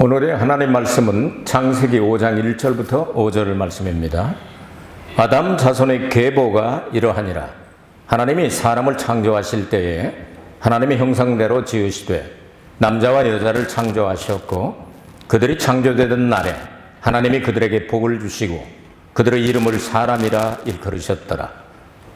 오늘의 하나님 말씀은 창세기 5장 1절부터 5절 말씀입니다. 아담 자손의 계보가 이러하니라. 하나님이 사람을 창조하실 때에 하나님의 형상대로 지으시되 남자와 여자를 창조하셨고 그들이 창조되던 날에 하나님이 그들에게 복을 주시고 그들의 이름을 사람이라 일컬으셨더라.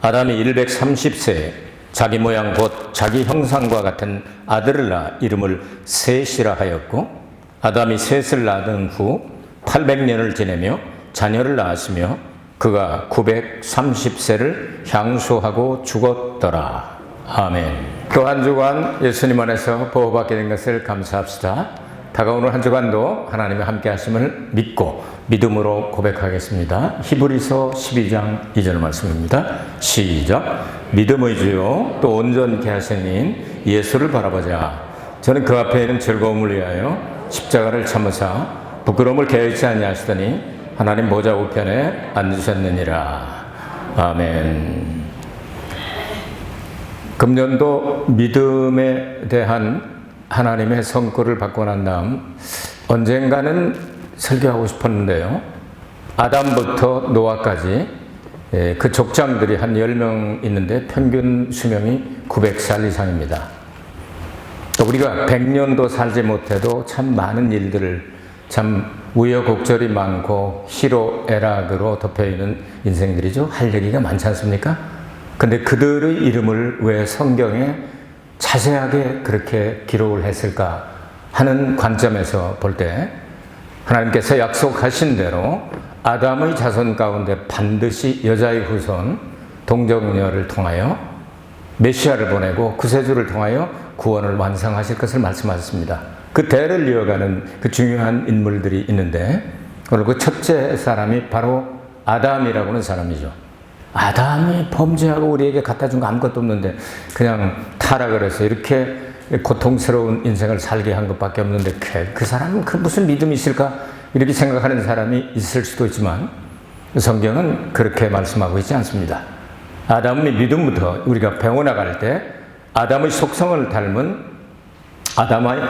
아담이 130세에 자기 모양 곧 자기 형상과 같은 아들을 낳아 이름을 셋이라 하였고 아담이 셋을 낳은 후 800년을 지내며 자녀를 낳았으며 그가 930세를 향수하고 죽었더라. 아멘. 또 한 주간 예수님 안에서 보호받게 된 것을 감사합시다. 다가오는 한 주간도 하나님의 함께 하심을 믿고 믿음으로 고백하겠습니다. 히브리서 12장 2절 말씀입니다. 시작. 믿음의 주요 또 온전케 하시는 예수를 바라보자. 저는 그 앞에 있는 즐거움을 위하여 십자가를 참으사 부끄러움을 개의치 아니하시더니 하나님 보좌 우편에 앉으셨느니라. 아멘. 금년도 믿음에 대한 하나님의 선고를 받고 난 다음 언젠가는 설교하고 싶었는데요. 아담부터 노아까지 그 족장들이 한 10명 있는데 평균 수명이 900살 이상입니다. 우리가 100년도 살지 못해도 참 많은 일들을 참 우여곡절이 많고 희로애락으로 덮여있는 인생들이죠. 할 얘기가 많지 않습니까? 근데 그들의 이름을 왜 성경에 자세하게 그렇게 기록을 했을까 하는 관점에서 볼 때 하나님께서 약속하신 대로 아담의 자손 가운데 반드시 여자의 후손 동정녀를 통하여 메시아를 보내고 구세주를 통하여 구원을 완성하실 것을 말씀하셨습니다. 그 대를 이어가는 그 중요한 인물들이 있는데 오늘 그 첫째 사람이 바로 아담이라고 하는 사람이죠. 아담이 범죄하고 우리에게 갖다 준 거 아무것도 없는데 그냥 타락을 해서 이렇게 고통스러운 인생을 살게 한 것밖에 없는데 그 사람은 그 무슨 믿음이 있을까? 이렇게 생각하는 사람이 있을 수도 있지만 성경은 그렇게 말씀하고 있지 않습니다. 아담의 믿음부터 우리가 배워나갈 때 아담의 속성을 닮은 아담의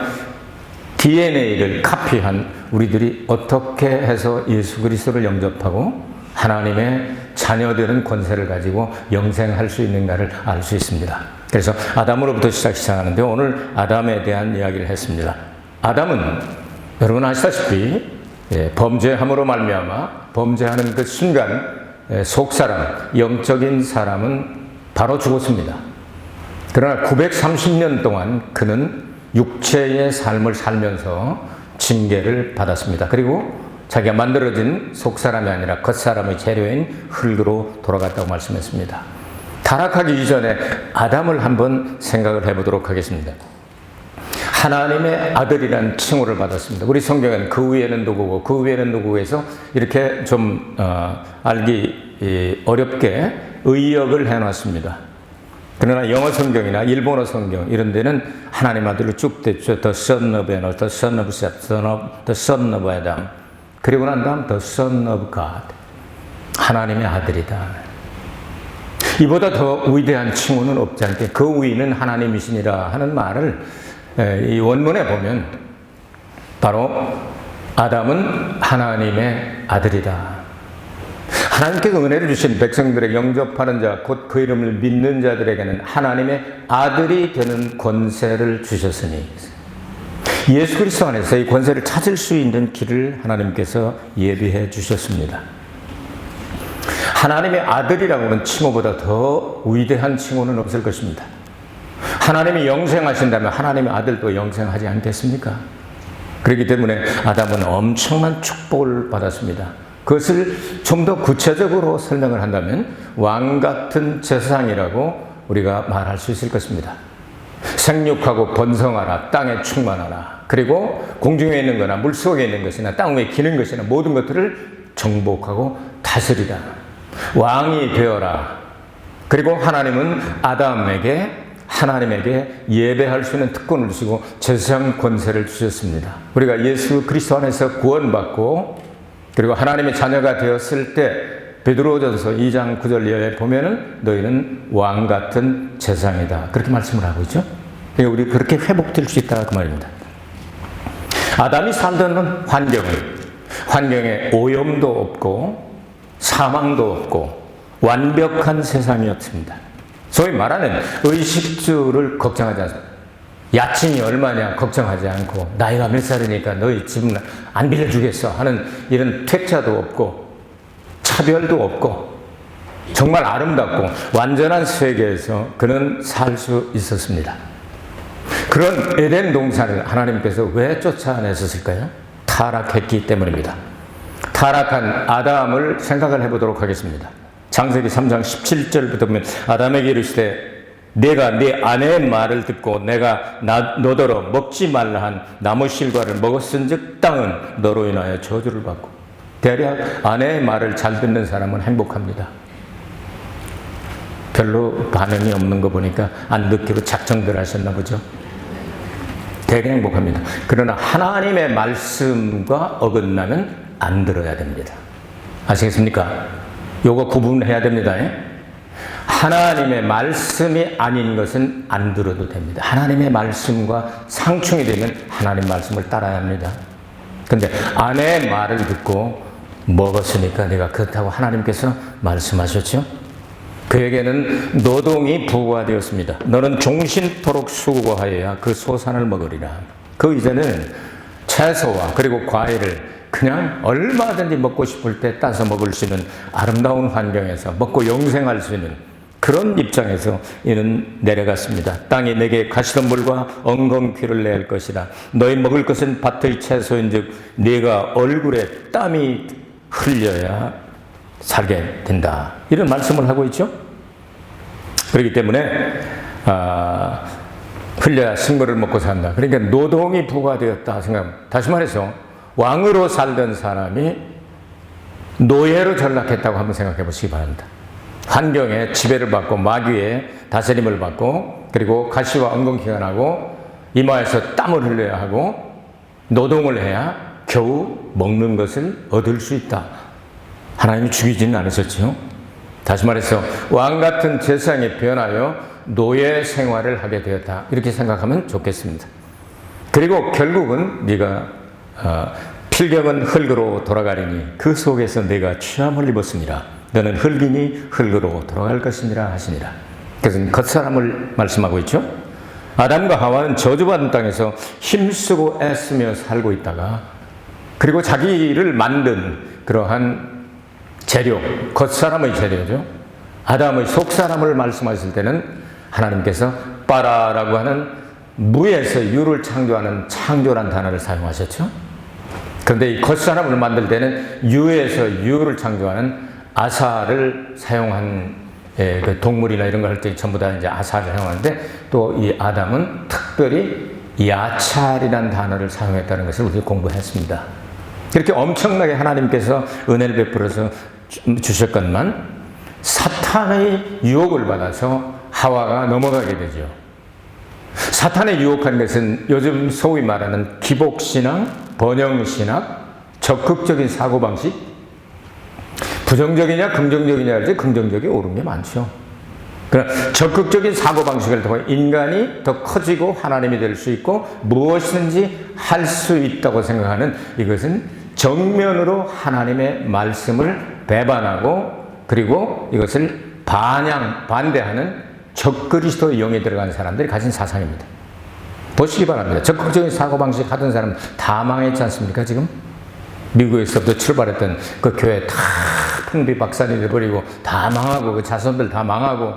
DNA를 카피한 우리들이 어떻게 해서 예수 그리스도를 영접하고 하나님의 자녀되는 권세를 가지고 영생할 수 있는가를 알 수 있습니다. 그래서 아담으로부터 시작하는데 오늘 아담에 대한 이야기를 했습니다. 아담은 여러분 아시다시피 범죄함으로 말미암아 범죄하는 그 순간 속사람, 영적인 사람은 바로 죽었습니다. 그러나 930년 동안 그는 육체의 삶을 살면서 징계를 받았습니다. 그리고 자기가 만들어진 속사람이 아니라 겉사람의 재료인 흙으로 돌아갔다고 말씀했습니다. 타락하기 이전에 아담을 한번 생각을 해보도록 하겠습니다. 하나님의 아들이라는 칭호를 받았습니다. 우리 성경에는 그 위에는 누구고 그 위에는 누구고 해서 이렇게 좀 알기 어렵게 의역을 해놨습니다. 그러나 영어 성경이나 일본어 성경 이런 데는 하나님 아들로 쭉 됐죠. The son of Enoch, the son of Seth, the son of Adam. 그리고 난 다음 the son of God. 하나님의 아들이다. 이보다 더 위대한 칭호는 없지 않게 그 위는 하나님이시니라 하는 말을 이 원문에 보면 바로 아담은 하나님의 아들이다. 하나님께서 은혜를 주신 백성들에게 영접하는 자, 곧 그 이름을 믿는 자들에게는 하나님의 아들이 되는 권세를 주셨으니 예수 그리스도 안에서 이 권세를 찾을 수 있는 길을 하나님께서 예비해 주셨습니다. 하나님의 아들이라고 하는 칭호보다 더 위대한 칭호는 없을 것입니다. 하나님이 영생하신다면 하나님의 아들도 영생하지 않겠습니까? 그렇기 때문에 아담은 엄청난 축복을 받았습니다. 그것을 좀 더 구체적으로 설명을 한다면 왕 같은 제사장이라고 우리가 말할 수 있을 것입니다. 생육하고 번성하라, 땅에 충만하라. 그리고 공중에 있는 거나 물속에 있는 것이나 땅 위에 기는 것이나 모든 것들을 정복하고 다스리라. 왕이 되어라. 그리고 하나님은 아담에게 하나님에게 예배할 수 있는 특권을 주시고 제사장 권세를 주셨습니다. 우리가 예수 그리스도 안에서 구원받고 그리고 하나님의 자녀가 되었을 때 베드로전서 2장 9절 이하에 보면은 너희는 왕 같은 제사장이다. 그렇게 말씀을 하고 있죠. 우리 그렇게 회복될 수 있다 그 말입니다. 아담이 살던 환경에 오염도 없고 사망도 없고 완벽한 세상이었습니다. 소위 말하는 의식주를 걱정하지 않습니다. 야친이 얼마냐 걱정하지 않고 나이가 몇 살이니까 너희 집은 안 빌려주겠어 하는 이런 퇴짜도 없고 차별도 없고 정말 아름답고 완전한 세계에서 그는 살 수 있었습니다. 그런 에덴 동산을 하나님께서 왜 쫓아내셨을까요? 타락했기 때문입니다. 타락한 아담을 생각을 해보도록 하겠습니다. 창세기 3장 17절부터 보면 아담에게 이르시되 내가 네 아내의 말을 듣고 내가 너더러 먹지 말라 한 나무 실과를 먹었은즉 땅은 너로 인하여 저주를 받고. 대략 아내의 말을 잘 듣는 사람은 행복합니다. 별로 반응이 없는 거 보니까 안 듣기로 작정들 하셨나 보죠. 되게 행복합니다. 그러나 하나님의 말씀과 어긋나면 안 들어야 됩니다. 아시겠습니까? 요거 구분해야 됩니다. 하나님의 말씀이 아닌 것은 안 들어도 됩니다. 하나님의 말씀과 상충이 되면 하나님 말씀을 따라야 합니다. 근데 아내의 말을 듣고 먹었으니까 내가 그렇다고 하나님께서 말씀하셨죠? 그에게는 노동이 부과되었습니다. 너는 종신토록 수고하여야 그 소산을 먹으리라. 그 이제는 채소와 그리고 과일을 그냥 얼마든지 먹고 싶을 때 따서 먹을 수 있는 아름다운 환경에서 먹고 영생할 수 있는 그런 입장에서 이는 내려갔습니다. 땅이 내게 가시덤불과 엉겅퀴를 내야 할 것이라. 너희 먹을 것은 밭의 채소인즉 네가 얼굴에 땀이 흘려야 살게 된다. 이런 말씀을 하고 있죠. 그렇기 때문에 흘려야 쓴 거를 먹고 산다. 그러니까 노동이 부과되었다 생각합니다. 다시 말해서 왕으로 살던 사람이 노예로 전락했다고 한번 생각해 보시기 바랍니다. 환경에 지배를 받고 마귀의 다스림을 받고 그리고 가시와 엉겅퀴가 나고 이마에서 땀을 흘려야 하고 노동을 해야 겨우 먹는 것을 얻을 수 있다. 하나님이 죽이지는 않으셨지요. 다시 말해서 왕 같은 세상에 변하여 노예 생활을 하게 되었다. 이렇게 생각하면 좋겠습니다. 그리고 결국은 네가 필경은 흙으로 돌아가리니 그 속에서 내가 취함을 입었으니라. 너는 흙이니 흙으로 돌아갈 것이니라 하시니라. 그래서 겉사람을 말씀하고 있죠. 아담과 하와는 저주받은 땅에서 힘쓰고 애쓰며 살고 있다가 그리고 자기를 만든 그러한 재료, 겉사람의 재료죠. 아담의 속사람을 말씀하실 때는 하나님께서 빠라라고 하는 무에서 유를 창조하는 창조란 단어를 사용하셨죠. 그런데 이 겉사람을 만들 때는 유에서 유를 창조하는 아사를 사용한 그 동물이나 이런 걸 할 때 전부 다 이제 아사를 사용하는데 또 이 아담은 특별히 야찰이라는 단어를 사용했다는 것을 우리가 공부했습니다. 이렇게 엄청나게 하나님께서 은혜를 베풀어서 주셨건만 사탄의 유혹을 받아서 하와가 넘어가게 되죠. 사탄의 유혹한 것은 요즘 소위 말하는 기복신앙, 번영신학, 적극적인 사고방식, 부정적이냐 긍정적이냐 할지 긍정적이 옳은 게 많죠. 그러나 적극적인 사고방식을 통해 인간이 더 커지고 하나님이 될 수 있고 무엇이든지 할 수 있다고 생각하는 이것은 정면으로 하나님의 말씀을 배반하고 그리고 이것을 반대하는 적그리스도의 영에 들어간 사람들이 가진 사상입니다. 보시기 바랍니다. 적극적인 사고방식 하던 사람 다 망했지 않습니까 지금? 미국에서부터 출발했던 그 교회 다 풍비박산이 돼버리고 다 망하고 그 자손들 다 망하고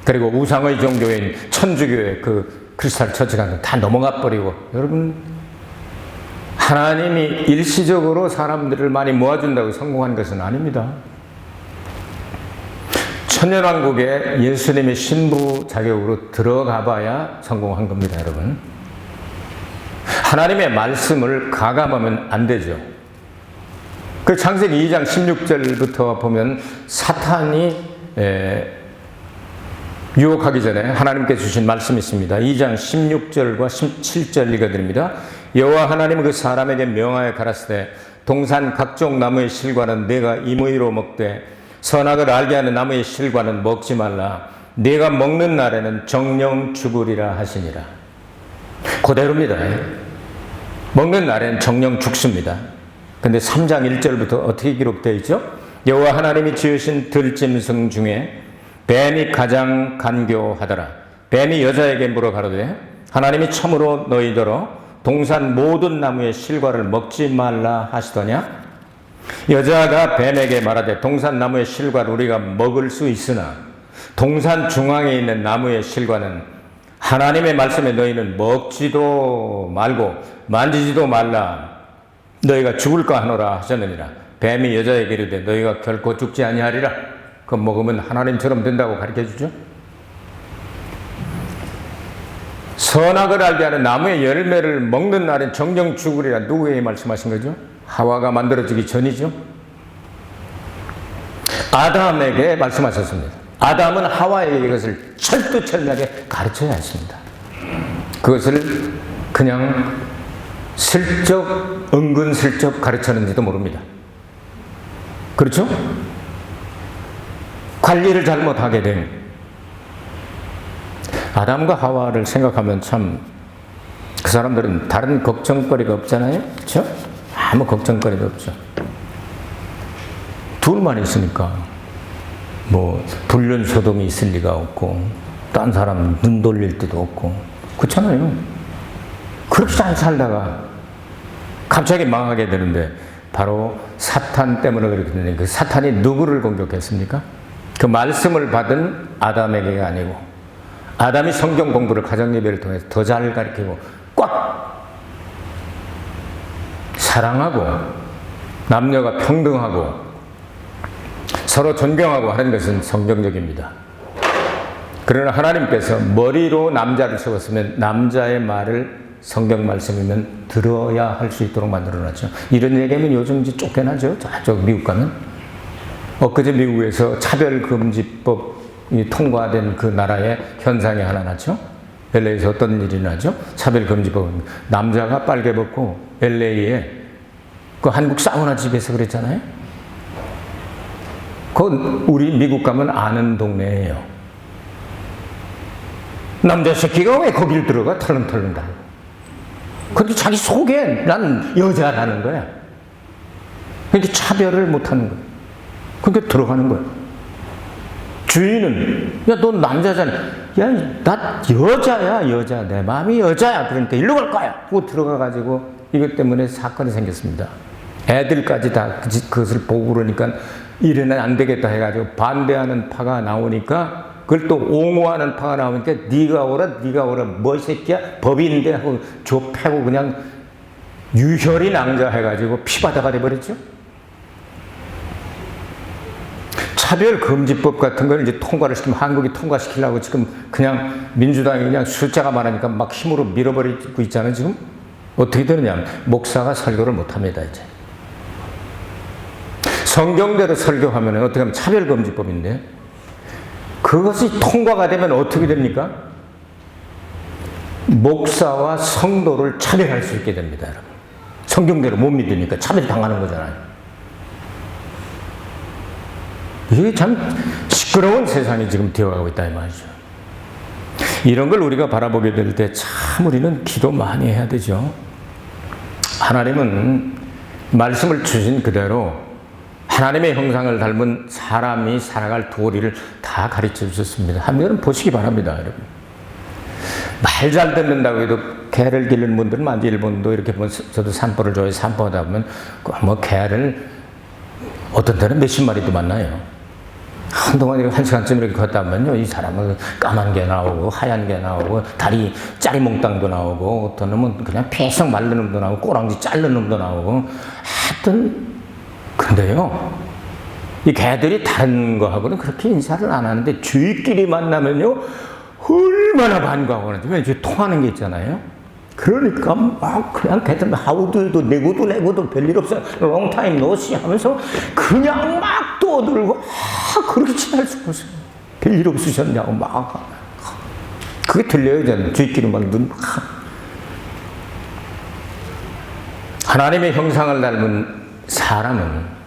그리고 우상의 종교인 천주교회 그 크리스탈 처치가 다 넘어가 버리고 여러분 하나님이 일시적으로 사람들을 많이 모아준다고 성공한 것은 아닙니다. 천년왕국에 예수님의 신부 자격으로 들어가 봐야 성공한 겁니다, 여러분. 하나님의 말씀을 가감하면 안 되죠. 그 창세기 2장 16절부터 보면 사탄이 유혹하기 전에 하나님께 주신 말씀이 있습니다. 2장 16절과 17절 읽어드립니다. 여호와 하나님은 그 사람에게 명하여 가라사대 동산 각종 나무의 실과는 내가 임의로 먹되 선악을 알게 하는 나무의 실과는 먹지 말라. 네가 먹는 날에는 정령 죽으리라 하시니라. 그대로입니다. 먹는 날엔 정령 죽습니다. 근데 3장 1절부터 어떻게 기록되어 있죠? 여호와 하나님이 지으신 들짐승 중에 뱀이 가장 간교하더라. 뱀이 여자에게 물어 가로되 하나님이 참으로 너희더러 동산 모든 나무의 실과를 먹지 말라 하시더냐? 여자가 뱀에게 말하되 동산 나무의 실과를 우리가 먹을 수 있으나 동산 중앙에 있는 나무의 실과는 하나님의 말씀에 너희는 먹지도 말고 만지지도 말라. 너희가 죽을까 하노라 하셨느니라. 뱀이 여자에게 이르되 너희가 결코 죽지 아니하리라. 그거 먹으면 하나님처럼 된다고 가르쳐주죠. 선악을 알게 하는 나무의 열매를 먹는 날엔 정령 죽으리라. 누구에게 말씀하신 거죠? 하와가 만들어지기 전이죠. 아담에게 말씀하셨습니다. 아담은 하와에게 이것을 철두철미하게 가르쳐야 했습니다. 그것을 그냥 슬쩍 은근슬쩍 가르쳤는지도 모릅니다. 그렇죠? 관리를 잘못하게 된 아담과 하와를 생각하면 참 그 사람들은 다른 걱정거리가 없잖아요. 그렇죠? 아무 걱정거리도 없죠. 둘만 있으니까 뭐 불륜 소돔이 있을 리가 없고 딴 사람 눈 돌릴 데도 없고 그렇잖아요. 그렇게 잘 살다가 갑자기 망하게 되는데 바로 사탄 때문에 그렇게 되는데 그 사탄이 누구를 공격했습니까? 그 말씀을 받은 아담에게가 아니고 아담이 성경 공부를 가정예배를 통해서 더 잘 가르치고 꽉 사랑하고 남녀가 평등하고 서로 존경하고 하는 것은 성경적입니다. 그러나 하나님께서 머리로 남자를 세웠으면 남자의 말을 성경 말씀이면 들어야 할 수 있도록 만들어놨죠. 이런 얘기하면 요즘 이제 쫓겨나죠. 저쪽 미국 가면. 엊그제 미국에서 차별금지법이 통과된 그 나라의 현상이 하나 났죠. LA에서 어떤 일이 나죠? 차별금지법은 남자가 빨개 벗고 LA에 그 한국 사우나 집에서 그랬잖아요. 그건 우리 미국 가면 아는 동네예요. 남자 새끼가 왜 거길 들어가 털렁털렁 달고. 근데 자기 속에 난 여자라는 거야. 그러니까 차별을 못하는 거야. 그러니까 들어가는 거야. 주인은 야 너 남자잖아. 야 나 여자야 여자. 내 마음이 여자야. 그러니까 일로 갈 거야. 하고 들어가가지고 이것 때문에 사건이 생겼습니다. 애들까지 다 그것을 보고 그러니까 이래는 안 되겠다 해가지고 반대하는 파가 나오니까 그걸 또 옹호하는 파가 나오니까 네가 오라 뭐 이 새끼야 법인인데 하고 좁혀고 그냥 유혈이 낭자해가지고 피바다가 돼버렸죠. 차별금지법 같은 걸 이제 통과를 시키면 한국이 통과시키려고 지금 그냥 민주당이 그냥 숫자가 많으니까 막 힘으로 밀어버리고 있잖아요. 지금 어떻게 되느냐 목사가 설교를 못합니다. 이제 성경대로 설교하면 어떻게 하면 차별금지법인데 그것이 통과가 되면 어떻게 됩니까? 목사와 성도를 차별할 수 있게 됩니다. 여러분. 성경대로 못 믿으니까 차별당하는 거잖아요. 이게 참 시끄러운 세상이 지금 되어가고 있다 이 말이죠. 이런 걸 우리가 바라보게 될 때 참 우리는 기도 많이 해야 되죠. 하나님은 말씀을 주신 그대로 하나님의 형상을 닮은 사람이 살아갈 도리를 다 가르쳐 주셨습니다. 한번 보시기 바랍니다, 여러분. 말 잘 듣는다고 해도 개를 기르는 분들은 많지. 일본도 이렇게 보면 저도 산보를 좋아해서 산보하다 보면 뭐 개를 어떤 때는 몇십 마리도 만나요. 한동안 이렇게 한 시간쯤 이렇게 걷다 보면요, 이 사람은 까만 게 나오고 하얀 게 나오고 다리 짜리몽땅도 나오고 어떤 놈은 그냥 패성 마른 놈도 나오고 꼬랑지 자른 놈도 나오고 하여튼 근데요, 이 개들이 다른 거하고는 그렇게 인사를 안 하는데 주위끼리 만나면요 얼마나 반가워 하는지. 왜 이제 통하는 게 있잖아요. 그러니까 막 그냥 걔들 하우들도 내고도 별일 없어요. 롱타임 노시 하면서 그냥 막 떠들고 그렇게 친할 수가 없어요. 별일 없으셨냐고 막 그게 들려요. 저는 주위끼리 막 눈 하나님의 형상을 닮은 사람은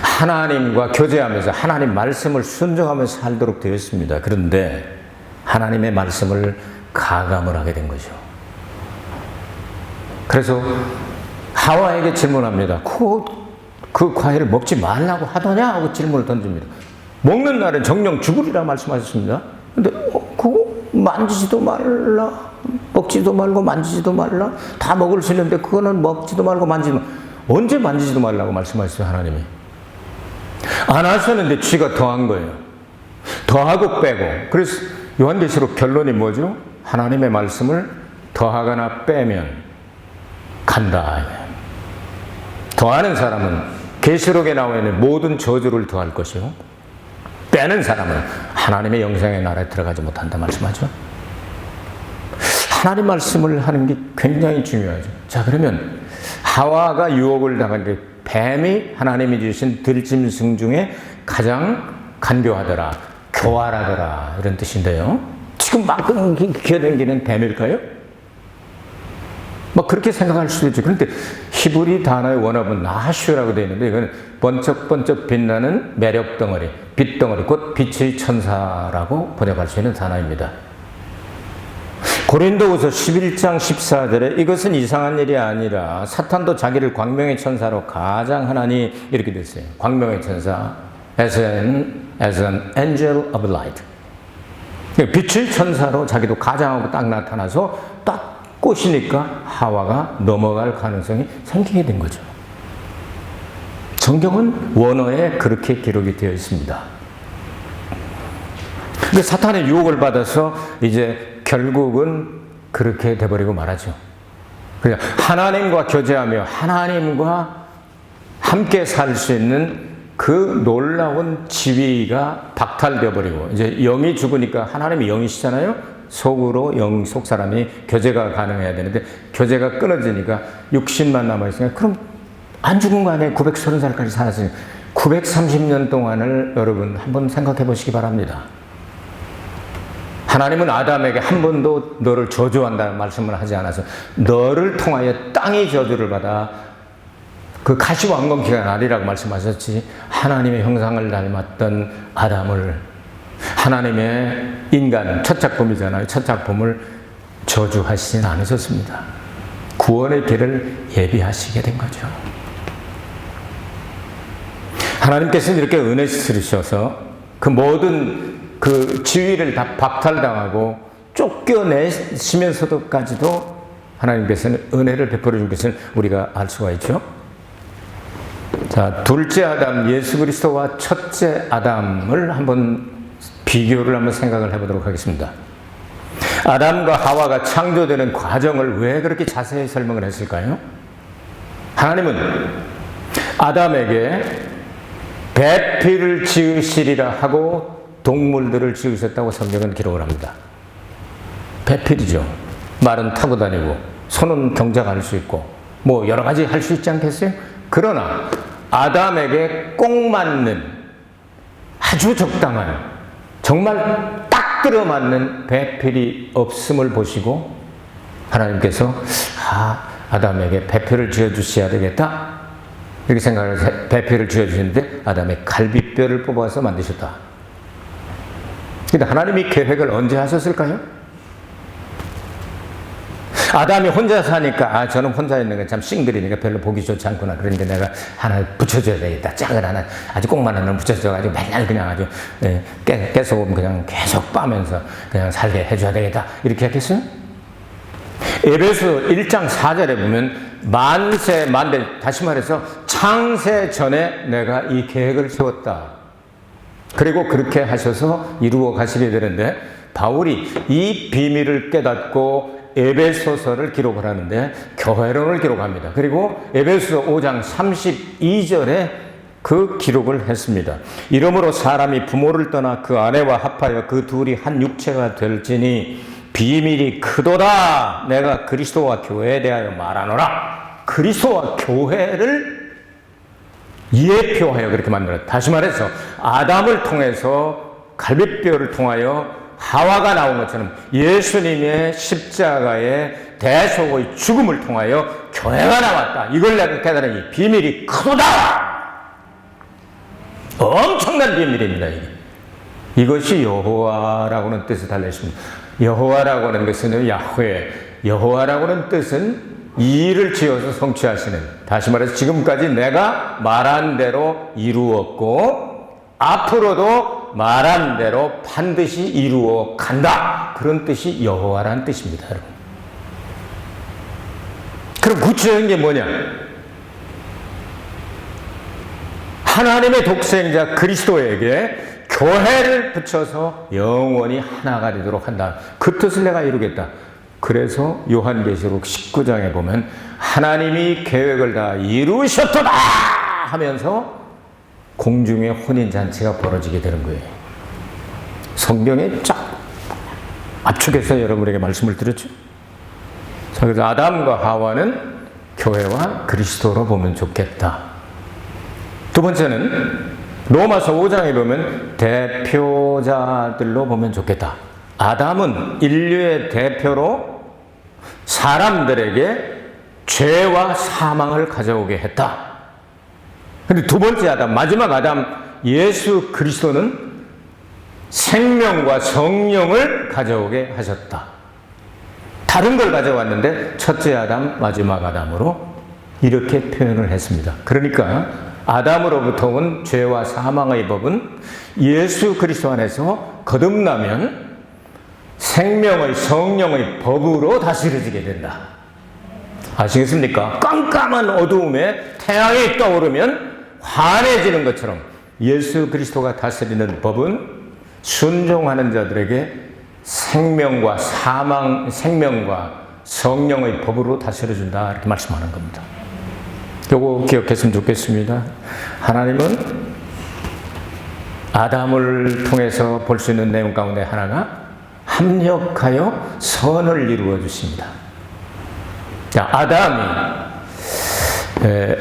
하나님과 교제하면서 하나님 말씀을 순종하면서 살도록 되었습니다. 그런데 하나님의 말씀을 가감을 하게 된 거죠. 그래서 하와에게 질문합니다. 그 과일을 먹지 말라고 하더냐? 하고 질문을 던집니다. 먹는 날은 정령 죽으리라 말씀하셨습니다. 근데 그거 만지지도 말라, 먹지도 말고 만지지도 말라, 다 먹을 수 있는데 그거는 먹지도 말고 만지지도 말라. 언제 만지지도 말라고 말씀하셨어요, 하나님이? 안 하셨는데 쥐가 더한 거예요. 더하고 빼고. 그래서 요한계시록 결론이 뭐죠? 하나님의 말씀을 더하거나 빼면 간다. 더하는 사람은 계시록에 나와 있는 모든 저주를 더할 것이요, 빼는 사람은 하나님의 영생의 나라에 들어가지 못한다 말씀하죠. 하나님 말씀을 하는 게 굉장히 중요하죠. 자, 그러면 하와가 유혹을 당하는데 뱀이 하나님이 주신 들짐승 중에 가장 간교하더라, 교활하더라, 이런 뜻인데요. 지금 막 기어다니는 뱀일까요? 뭐 그렇게 생각할 수도 있죠. 그런데 히브리 단어의 원어는 나슈라고 되어 있는데 이건 번쩍번쩍 빛나는 매력 덩어리, 빛 덩어리, 곧 빛의 천사라고 번역할 수 있는 단어입니다. 고린도후서 11장 14절에 이것은 이상한 일이 아니라 사탄도 자기를 광명의 천사로 가장하나니, 이렇게 됐어요. 광명의 천사, as an angel of light. 빛의 천사로 자기도 가장하고 딱 나타나서 딱 꼬시니까 하와가 넘어갈 가능성이 생기게 된 거죠. 성경은 원어에 그렇게 기록이 되어 있습니다. 근데 사탄의 유혹을 받아서 이제 결국은 그렇게 돼버리고 말하죠. 그냥 하나님과 교제하며 하나님과 함께 살 수 있는 그 놀라운 지위가 박탈되어 버리고, 이제 영이 죽으니까 하나님이 영이시잖아요. 속으로 속 사람이 교제가 가능해야 되는데 교제가 끊어지니까 육신만 남아있으니까 그럼 안 죽은 거 아니에요? 930살까지 살았으니 930년 동안을 여러분 한번 생각해 보시기 바랍니다. 하나님은 아담에게 한 번도 너를 저주한다는 말씀을 하지 않아서 너를 통하여 땅이 저주를 받아 그 가시왕건기가 나리라고 말씀하셨지, 하나님의 형상을 닮았던 아담을, 하나님의 인간 첫 작품이잖아요. 첫 작품을 저주하시진 않으셨습니다. 구원의 길을 예비하시게 된 거죠. 하나님께서는 이렇게 은혜 쓰셔서 그 모든 그 지위를 다 박탈당하고 쫓겨내시면서도까지도 하나님께서는 은혜를 베풀어 준 것을 우리가 알 수가 있죠. 자, 둘째 아담 예수 그리스도와 첫째 아담을 한번 비교를 한번 생각을 해보도록 하겠습니다. 아담과 하와가 창조되는 과정을 왜 그렇게 자세히 설명을 했을까요? 하나님은 아담에게 배필을 지으시리라 하고 동물들을 지으셨다고 성경은 기록을 합니다. 배필이죠. 말은 타고 다니고 손은 경작할 수 있고 뭐 여러 가지 할 수 있지 않겠어요? 그러나 아담에게 꼭 맞는 아주 적당한, 정말 딱 들어맞는 배필이 없음을 보시고 하나님께서 아담에게 배필을 지어주셔야 되겠다, 이렇게 생각을 해서 배필을 지어주시는데 아담의 갈비뼈를 뽑아서 만드셨다. 근데 하나님이 계획을 언제 하셨을까요? 아담이 혼자 사니까 저는 혼자 있는 게 참 싱글이니까 별로 보기 좋지 않구나. 그러니까 내가 하나 붙여줘야 되겠다. 짝을 하나 아주 꼭만한 놈 붙여줘가지고 맨날 그냥 아주 깨소금 그냥 계속 빠면서 그냥 살게 해줘야 되겠다. 이렇게 했겠어요? 에베소 1장 4절에 보면 만세 만대, 다시 말해서 창세 전에 내가 이 계획을 세웠다. 그리고 그렇게 하셔서 이루어 가시게 되는데 바울이 이 비밀을 깨닫고 에베소서를 기록을 하는데 교회론을 기록합니다. 그리고 에베소서 5장 32절에 그 기록을 했습니다. 이러므로 사람이 부모를 떠나 그 아내와 합하여 그 둘이 한 육체가 될지니 비밀이 크도다. 내가 그리스도와 교회에 대하여 말하노라. 그리스도와 교회를 예표하여 그렇게 만들었다. 다시 말해서 아담을 통해서 갈비뼈를 통하여 하와가 나온 것처럼 예수님의 십자가의 대속의 죽음을 통하여 교회가 나왔다. 이걸 내가 깨달으니 비밀이 크도다. 엄청난 비밀입니다. 이것이 여호와라고 하는 뜻을 달려 있습니다. 여호와라고 하는 것은 야훼, 여호와라고 하는 뜻은 이 일을 지어서 성취하시는, 다시 말해서 지금까지 내가 말한 대로 이루었고 앞으로도 말한 대로 반드시 이루어 간다. 그런 뜻이 여호와라는 뜻입니다, 여러분. 그럼 구체적인 게 뭐냐? 하나님의 독생자 그리스도에게 교회를 붙여서 영원히 하나가 되도록 한다. 그 뜻을 내가 이루겠다. 그래서 요한계시록 19장에 보면 하나님이 계획을 다 이루셨도다 하면서 공중의 혼인잔치가 벌어지게 되는 거예요. 성경에 쫙 압축해서 여러분에게 말씀을 드렸죠. 그래서 아담과 하와는 교회와 그리스도로 보면 좋겠다. 두 번째는 로마서 5장에 보면 대표자들로 보면 좋겠다. 아담은 인류의 대표로 사람들에게 죄와 사망을 가져오게 했다. 근데 두 번째 아담, 마지막 아담, 예수 그리스도는 생명과 성령을 가져오게 하셨다. 다른 걸 가져왔는데 첫째 아담, 마지막 아담으로 이렇게 표현을 했습니다. 그러니까 아담으로부터 온 죄와 사망의 법은 예수 그리스도 안에서 거듭나면 생명의 성령의 법으로 다스려지게 된다. 아시겠습니까? 깜깜한 어두움에 태양이 떠오르면 환해지는 것처럼 예수 그리스도가 다스리는 법은 순종하는 자들에게 생명과 성령의 법으로 다스려준다. 이렇게 말씀하는 겁니다. 요거 기억했으면 좋겠습니다. 하나님은 아담을 통해서 볼 수 있는 내용 가운데 하나가 합력하여 선을 이루어 주십니다. 자,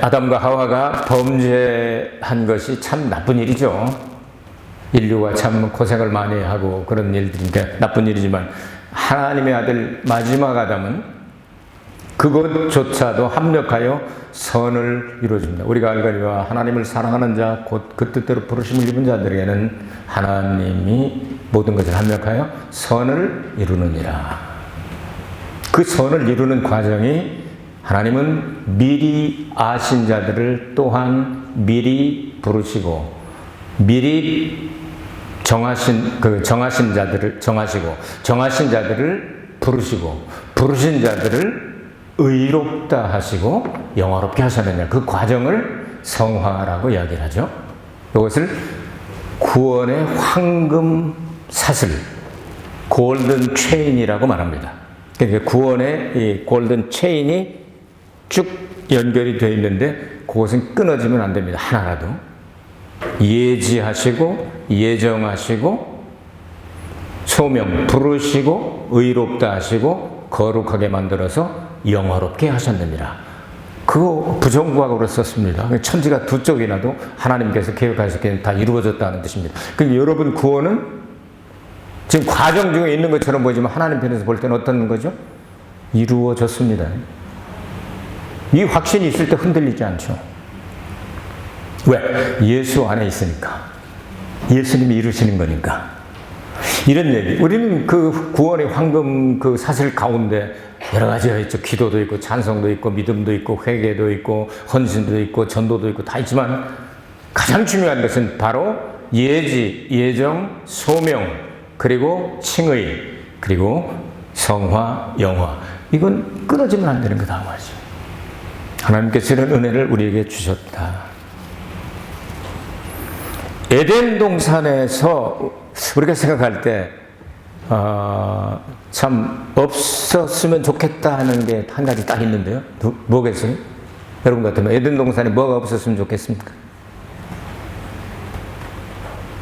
아담과 하와가 범죄한 것이 참 나쁜 일이죠. 인류가 참 고생을 많이 하고 그런 일들이니까 나쁜 일이지만 하나님의 아들 마지막 아담은 그것조차도 합력하여 선을 이루어줍니다. 우리가 알거니와 하나님을 사랑하는 자, 곧 그 뜻대로 부르심을 입은 자들에게는 하나님이 모든 것을 합력하여 선을 이루느니라. 그 선을 이루는 과정이 하나님은 미리 아신 자들을 또한 미리 부르시고 미리 정하신 자들을 정하시고 정하신 자들을 부르시고 부르신 자들을 의롭다 하시고 영화롭게 하셨느냐. 그 과정을 성화라고 이야기를 하죠. 이것을 구원의 황금 사슬, 골든 체인이라고 말합니다. 그러니까 구원의 이 골든 체인이 쭉 연결이 되어 있는데 그것은 끊어지면 안 됩니다. 하나라도. 예지하시고 예정하시고 소명 부르시고 의롭다 하시고 거룩하게 만들어서 영화롭게 하셨느니라. 그거 부정구학으로 썼습니다. 천지가 두 쪽이나도 하나님께서 계획하셨기에 다 이루어졌다는 뜻입니다. 그러니까 여러분 구원은 지금 과정 중에 있는 것처럼 보이지만 하나님 편에서 볼 때는 어떤 거죠? 이루어졌습니다. 이 확신이 있을 때 흔들리지 않죠. 왜? 예수 안에 있으니까. 예수님이 이루시는 거니까. 이런 얘기. 우리는 그 구원의 황금 그 사슬 가운데 여러 가지가 있죠. 기도도 있고, 찬송도 있고, 믿음도 있고, 회개도 있고, 헌신도 있고, 전도도 있고, 다 있지만 가장 중요한 것은 바로 예지, 예정, 소명, 그리고 칭의, 그리고 성화, 영화. 이건 끊어지면 안 되는 거다 말이죠. 하나님께서 이런 은혜를 우리에게 주셨다. 에덴 동산에서 우리가 생각할 때 참 없었으면 좋겠다 하는 게 한 가지 딱 있는데요. 뭐겠어요? 여러분 같으면 에덴 동산에 뭐가 없었으면 좋겠습니까?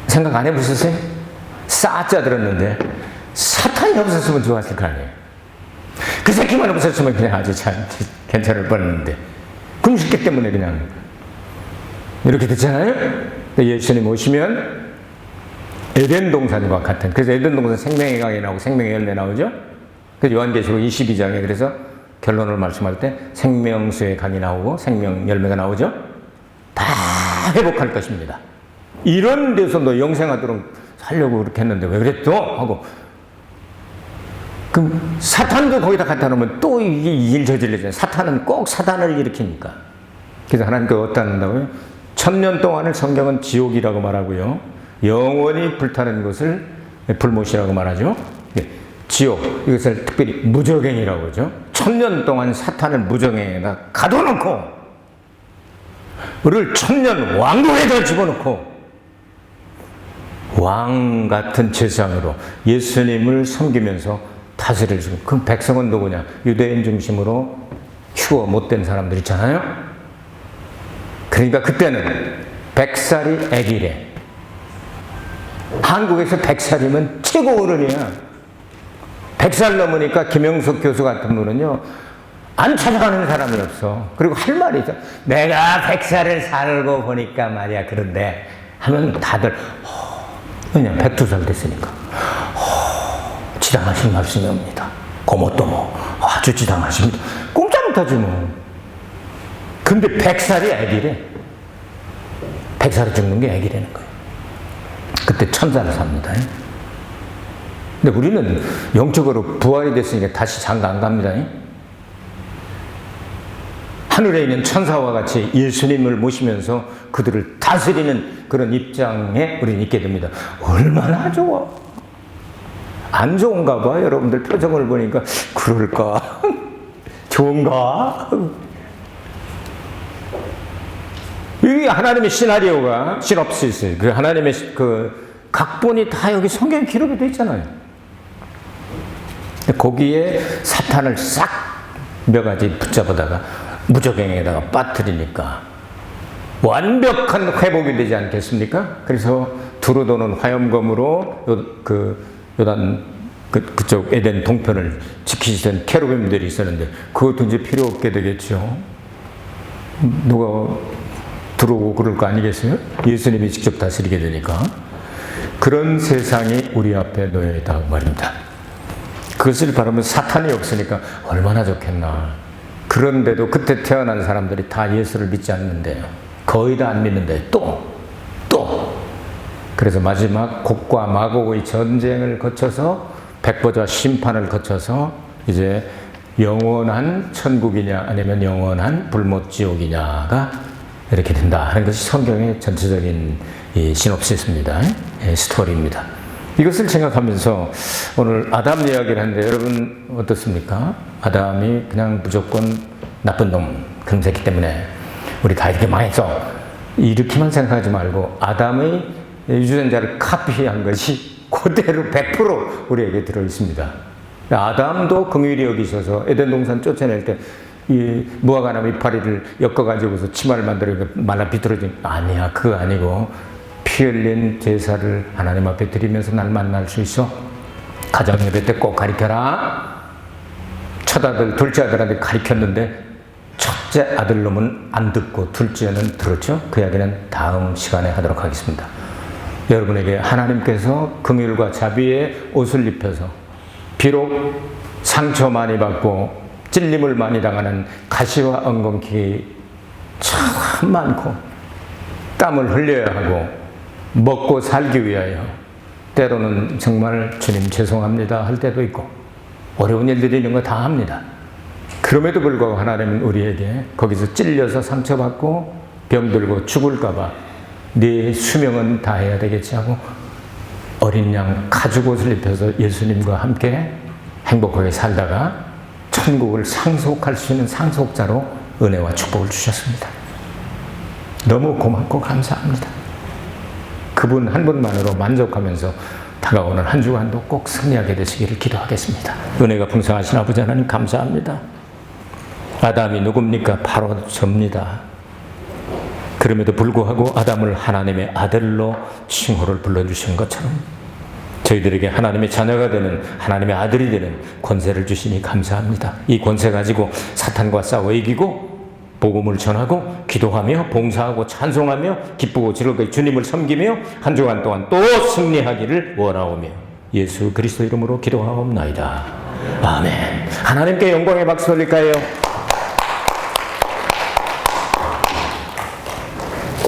생각 안 해보셨어요? 싸짜 들었는데 사탄이 없었으면 좋았을 거 아니에요. 그 새끼만 없었으면 그냥 아주 잘 괜찮을 뻔했는데 금식기 때문에 그냥 이렇게 됐잖아요. 예수님 오시면 에덴 동산과 같은, 그래서 에덴 동산 생명의 강이 나오고 생명의 열매 나오죠. 그래서 요한계시록 22장에 그래서 결론을 말씀할 때 생명수의 강이 나오고 생명 열매가 나오죠. 다 회복할 것입니다. 이런 데서 너 영생하도록 하려고 그렇게 했는데 왜 그랬어? 하고 그럼 사탄도 거기다 갖다 놓으면 또 이게 일 저질러잖아요. 사탄은 꼭 사단을 일으키니까. 그래서 하나님께서 어디다 한다고요? 1000년 동안을 성경은 지옥이라고 말하고요. 영원히 불타는 것을 불못이라고 말하죠. 지옥, 이것을 특별히 무저갱이라고 그러죠. 1000년 동안 사탄을 무저갱에다 가둬놓고 우리를 1000년 왕국에다 집어넣고 왕 같은 제상으로 예수님을 섬기면서 다스릴 수 있는 그 백성은 누구냐? 유대인 중심으로 휴거 못된 사람들 있잖아요. 그러니까 그때는 100살이 애기래. 한국에서 100살이면 최고 어른이야. 100살 넘으니까 김영석 교수 같은 분은요, 안 찾아가는 사람이 없어. 그리고 할 말이 있어. 내가 100살을 살고 보니까 말이야. 그런데 하면 다들 왜냐 102살 됐으니까 지당하신 말씀이 옵니다. 고모또모 아주 지당하십니다. 공짜 못하지 뭐. 근데 100살이 애기래. 100살이 죽는 게 애기라는 거예요. 그때 1000살을 삽니다. 근데 우리는 영적으로 부활이 됐으니까 다시 장가 안 갑니다. 하늘에 있는 천사와 같이 예수님을 모시면서 그들을 다스리는 그런 입장에 우리는 있게 됩니다. 얼마나 좋아. 안 좋은가 봐. 여러분들 표정을 보니까 그럴까? 좋은가? 이 하나님의 시나리오가 시놉시스, 그 하나님의 그 각본이 다 여기 성경에 기록이 되어 있잖아요. 거기에 사탄을 싹 몇 가지 붙잡아다가 무저갱에다가 빠뜨리니까 완벽한 회복이 되지 않겠습니까? 그래서 두루 도는 화염검으로 요단 그쪽 에덴 동편을 지키시던 케루빔들이 있었는데 그것도 이제 필요 없게 되겠죠. 누가 들어오고 그럴 거 아니겠어요? 예수님이 직접 다스리게 되니까. 그런 세상이 우리 앞에 놓여 있다고 말입니다. 그것을 바라면 사탄이 없으니까 얼마나 좋겠나. 그런데도 그때 태어난 사람들이 다 예수를 믿지 않는데요. 거의 다 안 믿는데 또 그래서 마지막 곡과 마곡의 전쟁을 거쳐서 백보자 심판을 거쳐서 이제 영원한 천국이냐 아니면 영원한 불못 지옥이냐가 이렇게 된다 하는 것이 성경의 전체적인 이 시놉시스입니다. 스토리입니다. 이것을 생각하면서 오늘 아담 이야기를 하는데 여러분 어떻습니까? 아담이 그냥 무조건 나쁜 놈 그런 새끼 때문에 우리 다 이렇게 망했어. 이렇게만 생각하지 말고 아담의 유전자를 카피한 것이 그대로 100% 우리에게 들어있습니다. 아담도 긍휼히 여기셔서 에덴 동산 쫓아낼 때 이 무화과나무 이파리를 엮어가지고서 치마를 만들어 말라 비틀어진 아니야. 그거 아니고 피 흘린 제사를 하나님 앞에 드리면서 날 만날 수 있어. 가정 예배 때 꼭 가르쳐라. 첫 아들, 둘째 아들한테 가르쳤는데 첫째 아들 놈은 안 듣고 둘째는 들었죠. 그 이야기는 다음 시간에 하도록 하겠습니다. 여러분에게 하나님께서 긍휼과 자비의 옷을 입혀서 비록 상처 많이 받고 찔림을 많이 당하는 가시와 엉겅퀴 참 많고 땀을 흘려야 하고 먹고 살기 위하여 때로는 정말 주님 죄송합니다 할 때도 있고 어려운 일들이 있는 거 다 합니다. 그럼에도 불구하고 하나님은 우리에게 거기서 찔려서 상처받고 병들고 죽을까 봐 네 수명은 다 해야 되겠지 하고 어린 양 가죽옷을 입혀서 예수님과 함께 행복하게 살다가 천국을 상속할 수 있는 상속자로 은혜와 축복을 주셨습니다. 너무 고맙고 감사합니다. 그분 한 분만으로 만족하면서 다가오는 한 주간도 꼭 승리하게 되시기를 기도하겠습니다. 은혜가 풍성하신 아버지 하나님 감사합니다. 아담이 누굽니까? 바로 접니다. 그럼에도 불구하고 아담을 하나님의 아들로 칭호를 불러주신 것처럼 저희들에게 하나님의 자녀가 되는 하나님의 아들이 되는 권세를 주시니 감사합니다. 이 권세 가지고 사탄과 싸워 이기고 복음을 전하고 기도하며 봉사하고 찬송하며 기쁘고 즐겁게 주님을 섬기며 한 주간 동안 또 승리하기를 원하오며 예수 그리스도 이름으로 기도하옵나이다. 아멘. 하나님께 영광의 박수 올릴까요?